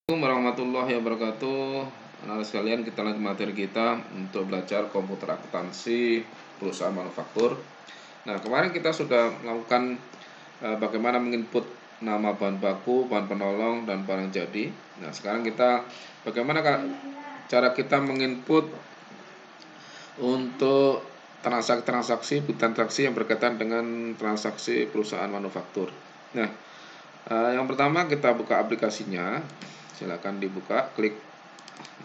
Assalamualaikum warahmatullahi wabarakatuh. Anak-anak sekalian, kita lanjut materi kita untuk belajar komputer akuntansi perusahaan manufaktur. Nah, kemarin kita sudah melakukan bagaimana menginput nama bahan baku, bahan penolong, dan barang jadi. Nah, sekarang kita bagaimana cara kita menginput untuk transaksi-transaksi yang berkaitan dengan transaksi perusahaan manufaktur. Nah, yang pertama kita buka aplikasinya. Silakan dibuka, klik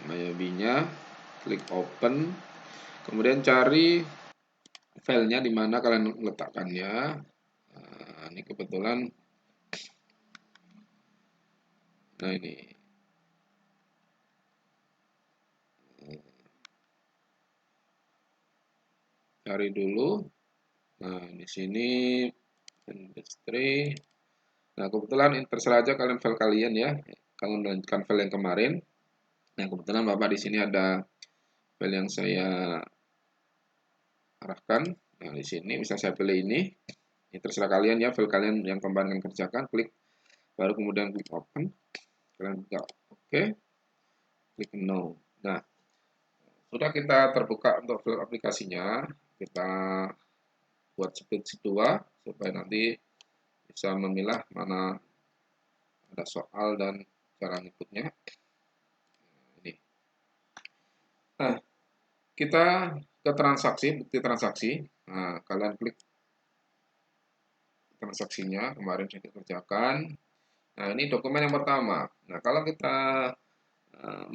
Mayobi-nya, klik open, kemudian cari filenya di mana kalian letakkannya. Nah, ini kebetulan, nah ini cari dulu. Nah, di sini industri. Nah, kebetulan terserah aja kalian file kalian ya. Kalian melanjutkan file yang kemarin. Nah, kebetulan Bapak di sini ada file yang saya arahkan. Nah, di sini bisa saya pilih ini. Ini terserah kalian ya, file kalian yang kemarin kalian kerjakan, klik baru kemudian klik open. Kalian buka oke, klik no. Nah, sudah kita terbuka untuk file aplikasinya. Kita buat spreadsheet 2 supaya nanti bisa memilah mana ada soal dan cara ngikutnya. Ini. Nah, kita ke transaksi, bukti transaksi. Nah, kalian klik transaksinya, kemarin sudah dikerjakan. Nah, ini dokumen yang pertama. Nah, kalau kita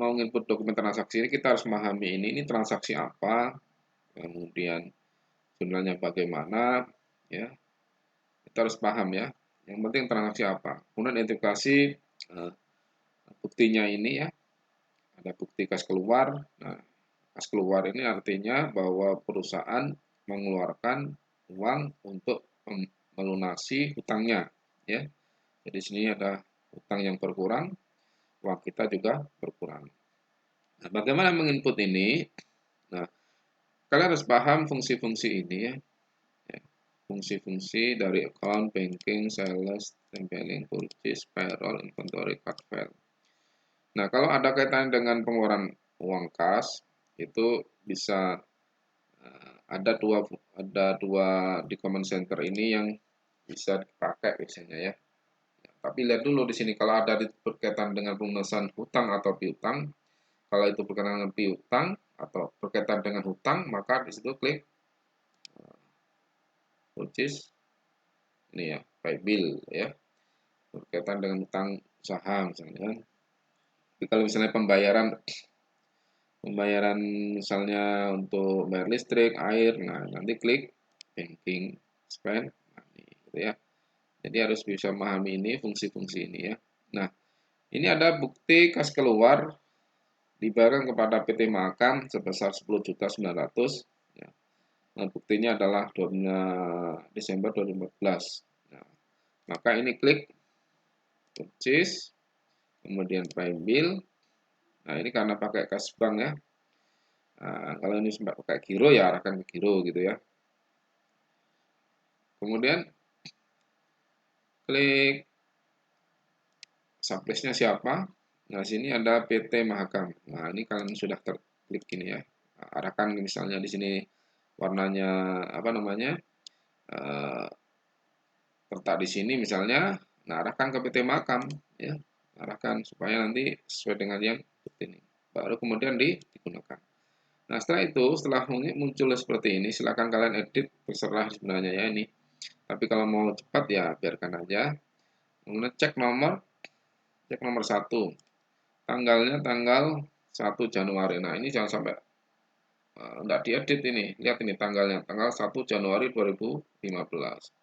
mau input dokumen transaksi ini, kita harus memahami ini transaksi apa, kemudian jumlahnya bagaimana, ya. Kita harus paham ya. Yang penting transaksi apa. Kemudian identifikasi buktinya ini ya. Ada bukti kas keluar. Nah, kas keluar ini artinya bahwa perusahaan mengeluarkan uang untuk melunasi hutangnya, ya. Jadi sini ada hutang yang berkurang, uang kita juga berkurang. Nah, bagaimana menginput ini? Nah, kalian harus paham fungsi-fungsi ini ya. Fungsi-fungsi dari account, banking, sales, tempeling, purchase, payroll, inventory, card file. Nah, kalau ada kaitan dengan pengeluaran uang kas, itu bisa ada dua di command center ini yang bisa dipakai biasanya ya. Tapi lihat dulu di sini kalau ada berkaitan dengan pelunasan hutang atau piutang, kalau itu berkaitan dengan piutang atau berkaitan dengan hutang, maka di situ klik purchase ini ya, pay bill ya, berkaitan dengan hutang usaha misalnya kan. Tapi kalau misalnya pembayaran misalnya untuk bayar listrik, air, nah nanti klik banking spend, nah, ini, gitu ya. Jadi harus bisa memahami ini fungsi-fungsi ini ya. Nah, ini ada bukti kas keluar dibayarkan kepada PT Makan sebesar 10.900.000 ya. Nah, buktinya adalah 2 Desember 2014. Nah, maka ini klik purchase, kemudian pay bill. Nah, ini karena pakai kas bank ya. Nah, kalau ini pakai giro ya arahkan ke giro gitu ya. Kemudian klik subplace-nya siapa. Nah, sini ada PT Mahakam. Nah, ini kalian sudah terklik ini ya. Arahkan misalnya di sini warnanya apa namanya? Eh, Letak di sini misalnya, nah arahkan ke PT Mahakam ya. Arahkan supaya nanti sesuai dengan yang ini. Baru kemudian digunakan. Nah, setelah itu, setelah muncul seperti ini, silakan kalian edit, terserah sebenarnya ya ini. Tapi kalau mau cepat ya biarkan aja. Kemudian cek nomor 1. Tanggalnya tanggal 1 Januari. Nah, ini jangan sampai enggak diedit ini. Lihat ini tanggalnya, tanggal 1 Januari 2015.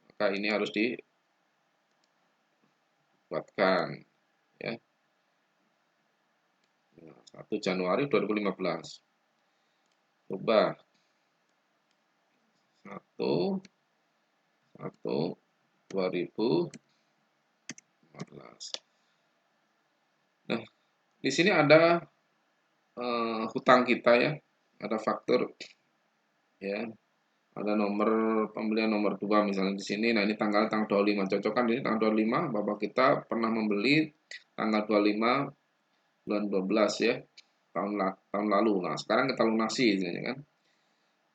Maka ini harus dibuatkan ya. 1 Januari 2015. Coba 1/1/2015. Nah, di sini ada hutang kita ya, ada faktur ya, ada nomor pembelian nomor 2 misalnya di sini. Nah, ini tanggal 25. Cocokkan ini tanggal 25 Bapak kita pernah membeli tanggal 25 bulan 12 ya, tahun lalu. Nah, sekarang kita lunasi ya kan.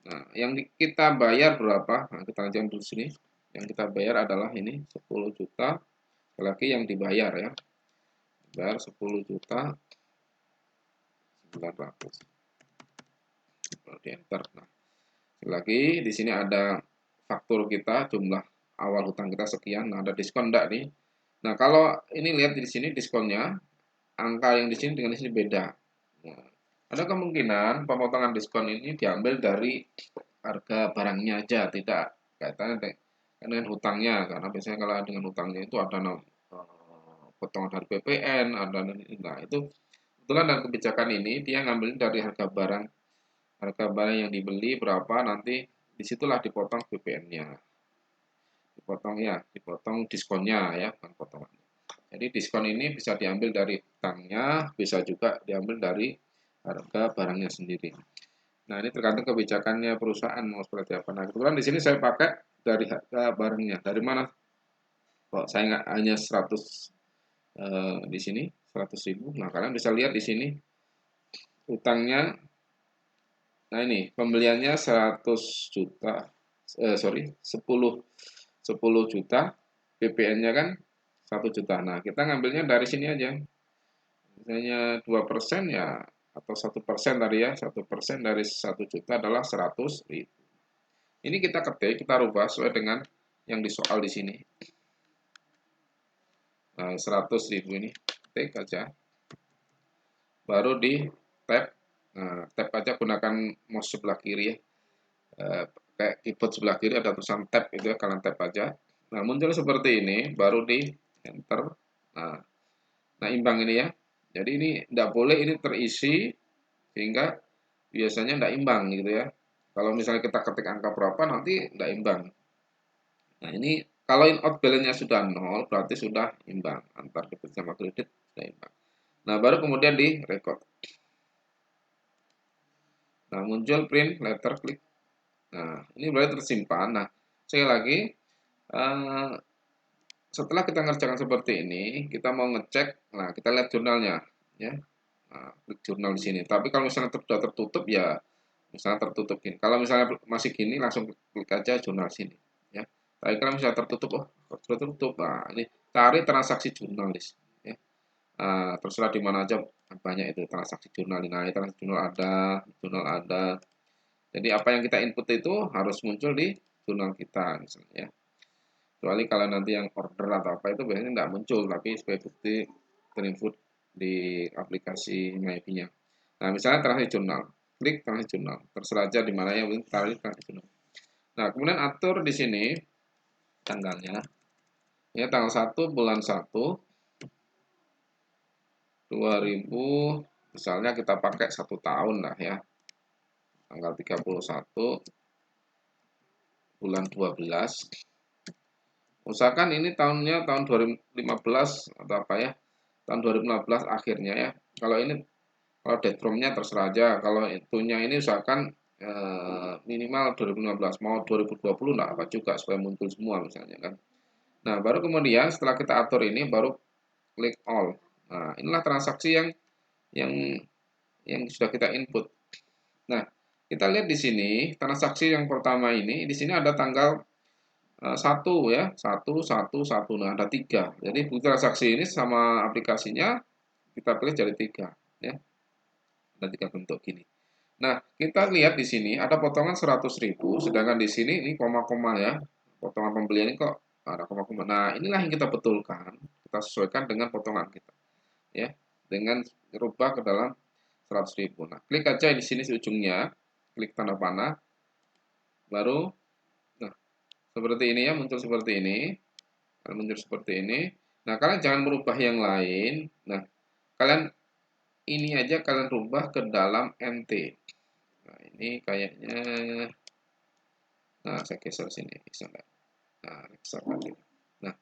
Nah, yang kita bayar berapa? Nah, kita lanjutkan dulu sini. Yang kita bayar adalah ini 10 juta. Sekali lagi yang dibayar ya. Bayar 10 juta 900. Di enter. Nah, sekali lagi di sini ada faktur kita, jumlah awal hutang kita sekian. Nah, ada diskon enggak nih? Nah, kalau ini lihat di sini diskonnya, angka yang di sini dengan di sini beda. Nah, ada kemungkinan pemotongan diskon ini diambil dari harga barangnya aja, tidak kaitannya dengan hutangnya. Karena biasanya kalau dengan hutangnya itu ada potongan dari PPN, ada nah itu kebetulan dan kebijakan ini dia ngambil dari harga barang yang dibeli berapa nanti disitulah dipotong PPN-nya, dipotong diskonnya ya, bukan potongan. Jadi diskon ini bisa diambil dari hutangnya, bisa juga diambil dari harga barangnya sendiri. Nah, ini tergantung kebijakannya perusahaan mau seperti apa. Nah, kebetulan di sini saya pakai dari harga barangnya. Dari mana? Kok saya nggak hanya 100 di sini 100.000. Nah, kalian bisa lihat di sini utangnya. Nah, ini pembeliannya 100 juta. Sorry, 10 juta. PPN-nya kan 1 juta. Nah, kita ngambilnya dari sini aja. Misalnya 2% ya, atau 1% tadi ya, 1% dari 1 juta adalah 100.000. Ini kita ketik, kita rubah sesuai dengan yang di soal di sini. Nah, 100.000 ini, ketik aja. Baru di tab. Nah, tab aja gunakan mouse sebelah kiri ya. Kayak keyboard sebelah kiri ada tulisan tab itu ya, kalian tab aja. Nah, muncul seperti ini, baru di enter. Nah, imbang ini ya. Jadi ini tidak boleh ini terisi sehingga biasanya tidak imbang gitu ya. Kalau misalnya kita ketik angka berapa nanti tidak imbang. Nah, ini kalau in out balance-nya sudah 0 berarti sudah imbang, antar debit sama kredit sudah imbang. Nah, baru kemudian di record. Nah, muncul print letter klik. Nah, ini berarti tersimpan. Nah, sekali lagi setelah kita ngerjakan seperti ini, kita mau ngecek. Nah, kita lihat jurnalnya ya. Nah, klik jurnal di sini. Tapi kalau misalnya sudah tertutup ya misalnya tertutup gini. Kalau misalnya masih gini langsung klik aja jurnal sini ya. Tapi kalau misalnya tertutup, oh sudah tertutup. Nah, ini cari transaksi jurnalis ya. Terserah di mana aja banyak itu transaksi jurnal. Nah, transaksi jurnal ada. Jadi apa yang kita input itu harus muncul di jurnal kita misalnya ya. Kecuali kalau nanti yang order atau apa itu biasanya tidak muncul, tapi sebagai bukti terinput di aplikasi MyBi-nya. Nah, misalnya transaksi jurnal, klik transaksi jurnal, terserah aja di mana yang penting tarik transaksi jurnal. Nah, kemudian atur di sini tanggalnya, ya tanggal 1 bulan 1 2000, misalnya kita pakai 1 tahun lah ya, tanggal 31 bulan 12. Usahakan ini tahunnya tahun 2015 atau apa ya, tahun 2015 akhirnya ya. Kalau ini kalau date from-nya terserah aja. Kalau itunya ini usahakan minimal 2015, mau 2020 enggak apa juga supaya muncul semua misalnya kan. Nah, baru kemudian setelah kita atur ini baru klik all. Nah, inilah transaksi yang yang sudah kita input. Nah, kita lihat di sini transaksi yang pertama ini di sini ada tanggal 1 ya, 1. Nah, ada 3. Jadi bukti transaksi ini sama aplikasinya kita pilih jadi 3 ya. Ada 3 bentuk gini. Nah, kita lihat di sini ada potongan 100.000, sedangkan di sini ini koma-koma ya. Potongan pembelian ini kok ada koma-koma. Nah, inilah yang kita betulkan, kita sesuaikan dengan potongan kita ya. Dengan rubah ke dalam 100.000. Nah, klik aja di sini di ujungnya, klik tanda panah. Baru nah, seperti ini ya, muncul seperti ini. Muncul seperti ini. Nah, kalian jangan merubah yang lain. Nah, kalian ini aja kalian rubah ke dalam MT. Nah, ini kayaknya, nah saya geser sini, bisa enggak? Nah, geser lagi. Nah,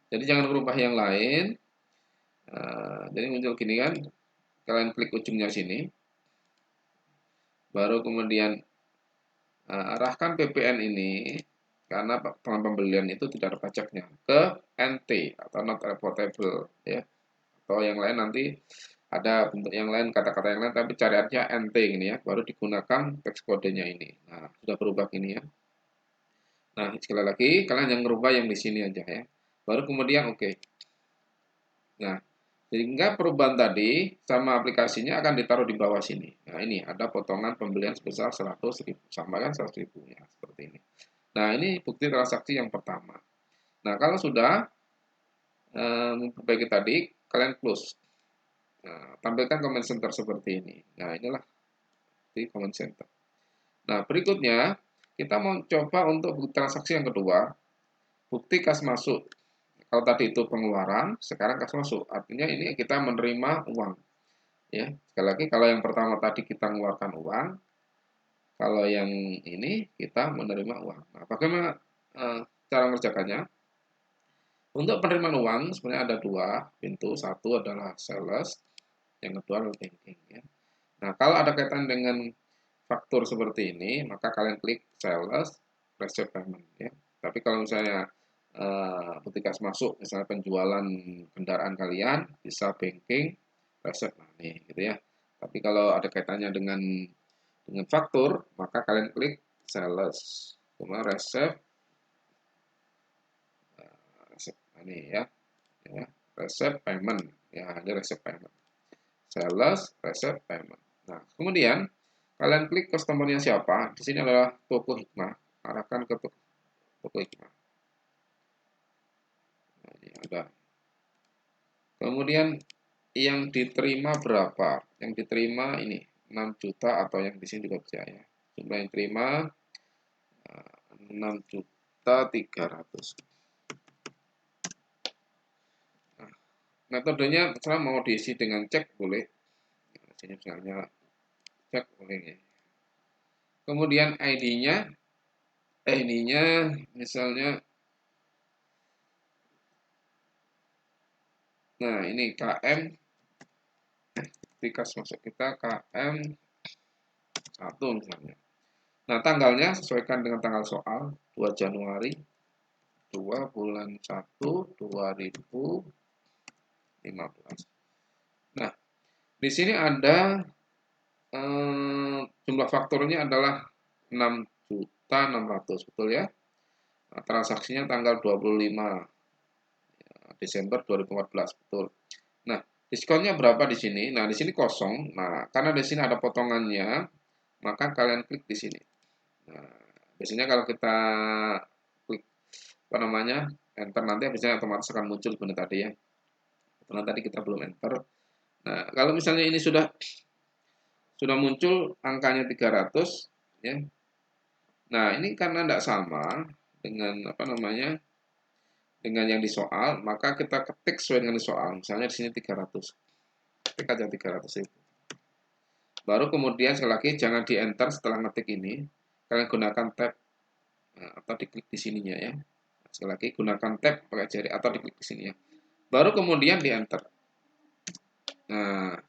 jadi jangan merubah yang lain. Jadi muncul gini kan, kalian klik ujungnya sini, baru kemudian arahkan PPN ini karena pembelian itu tidak ada pajaknya ke NT atau not reportable ya. Atau yang lain nanti ada bentuk yang lain, kata-kata yang lain, tapi cari aja NT ini ya, baru digunakan teks kodenya ini. Nah, sudah berubah ini ya. Nah, sekali lagi, kalian yang merubah yang di sini aja ya. Baru kemudian oke. Nah, sehingga perubahan tadi sama aplikasinya akan ditaruh di bawah sini. Nah, ini ada potongan pembelian sebesar 100.000. Sama kan 100.000 ya, seperti ini. Nah, ini bukti transaksi yang pertama. Nah, kalau sudah memperbaiki tadi, kalian close. Nah, tampilkan comment center seperti ini. Nah, inilah di comment center. Nah, berikutnya kita mau coba untuk bukti transaksi yang kedua, bukti kas masuk. Kalau tadi itu pengeluaran, sekarang kas masuk. Artinya ini kita menerima uang. Ya, sekali lagi kalau yang pertama tadi kita mengeluarkan uang, kalau yang ini kita menerima uang. Nah, bagaimana cara mengerjakannya? Untuk penerimaan uang sebenarnya ada dua pintu. Satu adalah sales, yang kedua adalah banking. Ya. Nah, kalau ada kaitan dengan faktur seperti ini, maka kalian klik sales, receive payment. Ya. Tapi kalau misalnya ketika masuk, misalnya penjualan kendaraan kalian, bisa banking, receive money, gitu ya. Tapi kalau ada kaitannya dengan faktur, maka kalian klik sales, kemudian receive, receive money ya, ya, receive payment, ya, ada receive payment, sales, receive payment. Nah, kemudian kalian klik customer-nya siapa. Di sini adalah toko hikmah. Arahkan ke toko hikmah. Nah, ini ada. Kemudian yang diterima berapa? Yang diterima ini 6 juta atau yang di sini juga bisa ya. Jumlah yang diterima 6.300.000. Nah, metodenya terserah mau diisi dengan cek boleh. Nah, sini misalnya cek boleh ya. Kemudian ID-nya misalnya, nah ini KM, ketika masuk kita KM 1 misalnya. Nah, tanggalnya sesuaikan dengan tanggal soal 2 Januari 2 bulan 1 2015. Nah, di sini ada jumlah fakturnya adalah 6.600.000, betul ya? Nah, transaksinya tanggal 25 Desember 2014, betul. Nah, diskonnya berapa di sini? Nah, di sini kosong. Nah, karena di sini ada potongannya, maka kalian klik di sini. Nah, biasanya kalau kita klik apa namanya enter, nanti biasanya otomatis akan muncul benar tadi ya. Karena tadi kita belum enter. Nah, kalau misalnya ini sudah muncul angkanya 300 ya. Nah, ini karena tidak sama dengan apa namanya dengan yang di soal, maka kita ketik sesuai dengan di soal. Misalnya di sini 300. Ketik aja 300 itu. Baru kemudian sekali lagi jangan di enter setelah ngetik ini. Kalian gunakan tab atau diklik di sininya ya. Sekali lagi gunakan tab pakai jari atau diklik di sini ya. Baru kemudian di enter. Nah,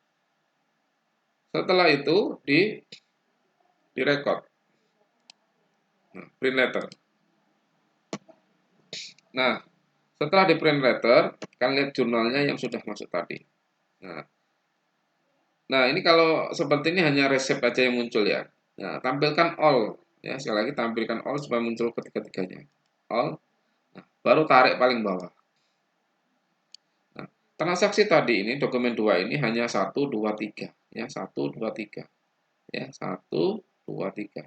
setelah itu di record. Nah, print letter. Nah, setelah di print letter, kalian lihat jurnalnya yang sudah masuk tadi. Nah, ini kalau seperti ini hanya resep aja yang muncul ya. Nah, tampilkan all ya. Sekali lagi tampilkan all supaya muncul ketiga-tiganya. All. Nah, baru tarik paling bawah. Nah, transaksi tadi ini dokumen 2 ini hanya 1 2 3 ya, 1 2 3. Ya, 1 2 3.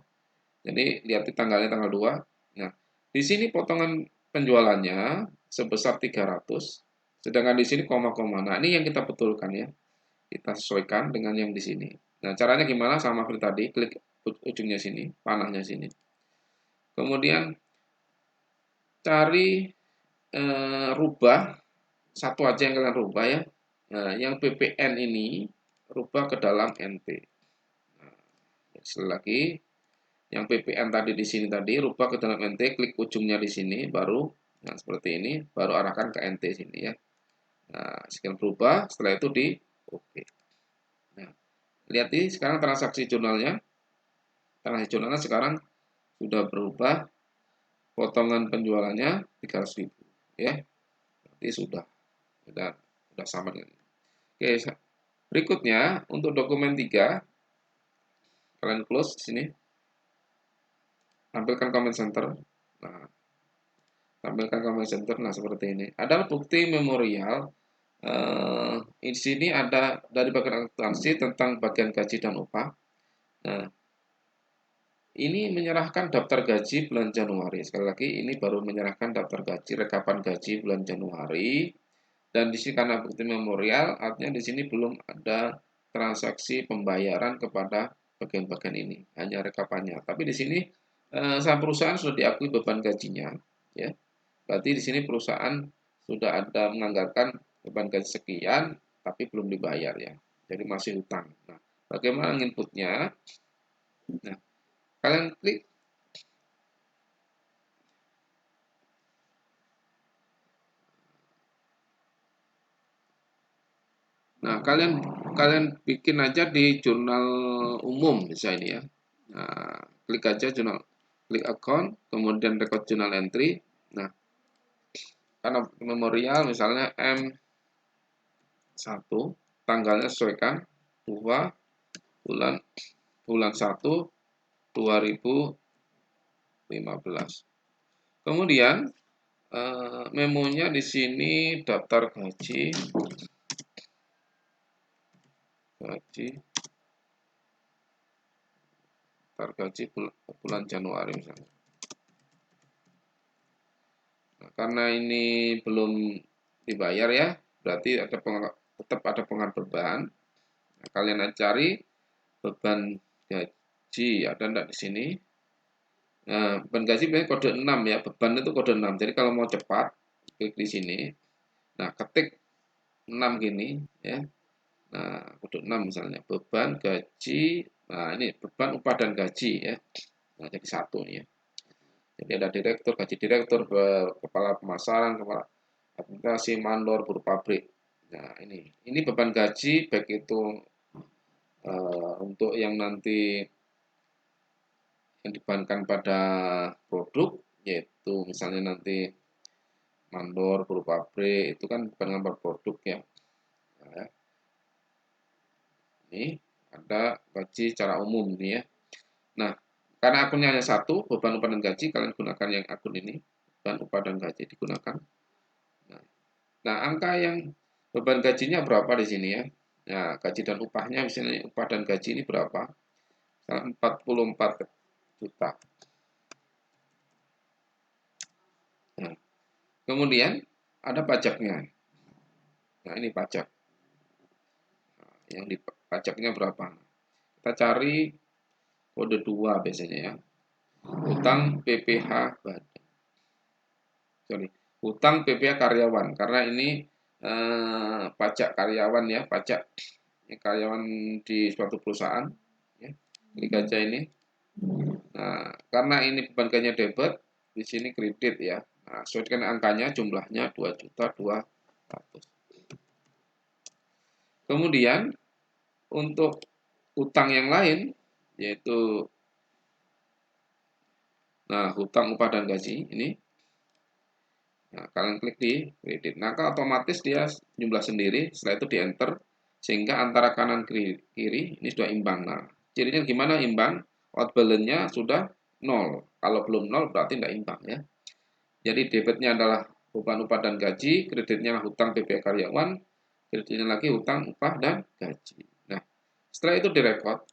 Jadi lihat di tanggalnya tanggal 2. Nah, di sini potongan penjualannya sebesar 300, sedangkan di sini koma-koma. Nah, ini yang kita betulkan ya. Kita sesuaikan dengan yang di sini. Nah, caranya gimana? Sama seperti tadi, klik ujungnya sini, panahnya sini. Kemudian cari rubah satu aja yang kalian rubah ya. Nah, yang BPN ini rubah ke dalam NT. Nah, sekali lagi, yang BPN tadi di sini tadi rubah ke dalam NT, klik ujungnya di sini, baru nah seperti ini, baru arahkan ke NT sini ya. Nah, sekian berubah, setelah itu di oke. Nah, lihat nih sekarang transaksi jurnalnya. Transaksi jurnalnya sekarang sudah berubah, potongan penjualannya 300.000 ya. Berarti sudah sama dengan ini. Oke, berikutnya untuk dokumen 3, kalian close di sini, tampilkan comment center. Nah, tampilkan comment center. Nah, seperti ini. Adalah bukti memorial. Di sini ada dari bagian akuntansi tentang bagian gaji dan upah. Nah, ini menyerahkan daftar gaji bulan Januari. Sekali lagi, ini baru menyerahkan daftar gaji, rekapan gaji bulan Januari. Dan di sini karena bukti memorial, artinya di sini belum ada transaksi pembayaran kepada bagian-bagian ini, hanya rekapannya. Tapi di sini saham perusahaan sudah diakui beban gajinya, ya. Berarti di sini perusahaan sudah ada menganggarkan beban gaji sekian, tapi belum dibayar ya. Jadi masih hutang. Nah, bagaimana inputnya? Nah, kalian klik. Nah, kalian bikin aja di jurnal umum bisa ini ya. Nah, klik aja jurnal, klik account, kemudian record journal entry. Nah, karena memorial misalnya M1, tanggalnya sesuaikan 2 bulan bulan 1 2015. Kemudian memonya di sini daftar gaji bulan Januari misalnya. Nah, karena ini belum dibayar ya, berarti tetap ada pengaruh beban. Nah, kalian cari beban gaji, ada enggak di sini? Nah, beban gaji biasanya kode 6 ya, beban itu kode 6. Jadi kalau mau cepat, klik di sini. Nah, ketik 6 gini ya. Nah, kode 6 misalnya, beban gaji. Nah, ini beban upah dan gaji ya. Nah, jadi satu nih ya. Jadi ada direktur, gaji direktur, kepala pemasaran, kepala administrasi, mandor, buruh pabrik. Nah, ini beban gaji baik itu untuk yang nanti yang dibebankan pada produk, yaitu misalnya nanti mandor, buruh pabrik, itu kan beban pada produk ya. Nah, ini ada gaji secara umum nih ya. Nah, karena akunnya hanya satu, beban upah dan gaji, kalian gunakan yang akun ini, beban upah dan gaji digunakan. Nah, angka yang beban gajinya berapa di sini ya? Nah, gaji dan upahnya misalnya upah dan gaji ini berapa? Misalnya 44 juta. Nah, kemudian ada pajaknya. Nah, ini pajak. Nah, yang di pajaknya berapa? Kita cari kode 2 biasanya ya. Utang PPh badan. Sorry, utang PPh karyawan karena ini pajak karyawan ya, pajak karyawan di suatu perusahaan ya. Klik aja ini. Nah, karena ini beban gajinya debit, di sini kredit ya. Nah, sesuaikan angkanya jumlahnya 2.200.000. Kemudian untuk utang yang lain yaitu hutang upah dan gaji ini. Nah, kalian klik di kredit. Nah, otomatis dia jumlah sendiri, setelah itu di enter sehingga antara kanan kiri ini sudah imbang. Nah, cirinya gimana imbang? Out balance-nya sudah 0. Kalau belum 0 berarti tidak imbang ya. Jadi debitnya adalah beban upah dan gaji, kreditnya hutang PPh karyawan, kreditnya lagi hutang upah dan gaji. Nah, setelah itu direkod.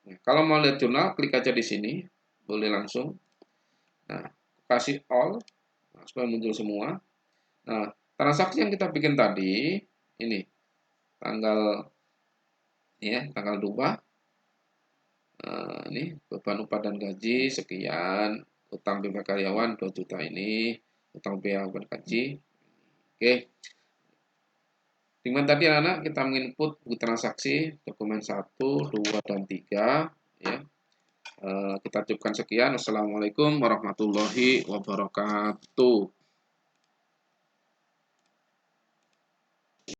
Nah, kalau mau lihat jurnal, klik aja di sini, boleh langsung. Nah, kasih all, nah, supaya muncul semua. Nah, transaksi yang kita bikin tadi, ini tanggal 2, ini beban upah dan gaji sekian, utang PPh karyawan 2 juta ini, utang PPh gaji. Oke. Dengan tadi anak-anak kita menginput buku transaksi dokumen 1, 2, dan 3 ya. Kita cukupkan sekian. Wassalamualaikum warahmatullahi wabarakatuh.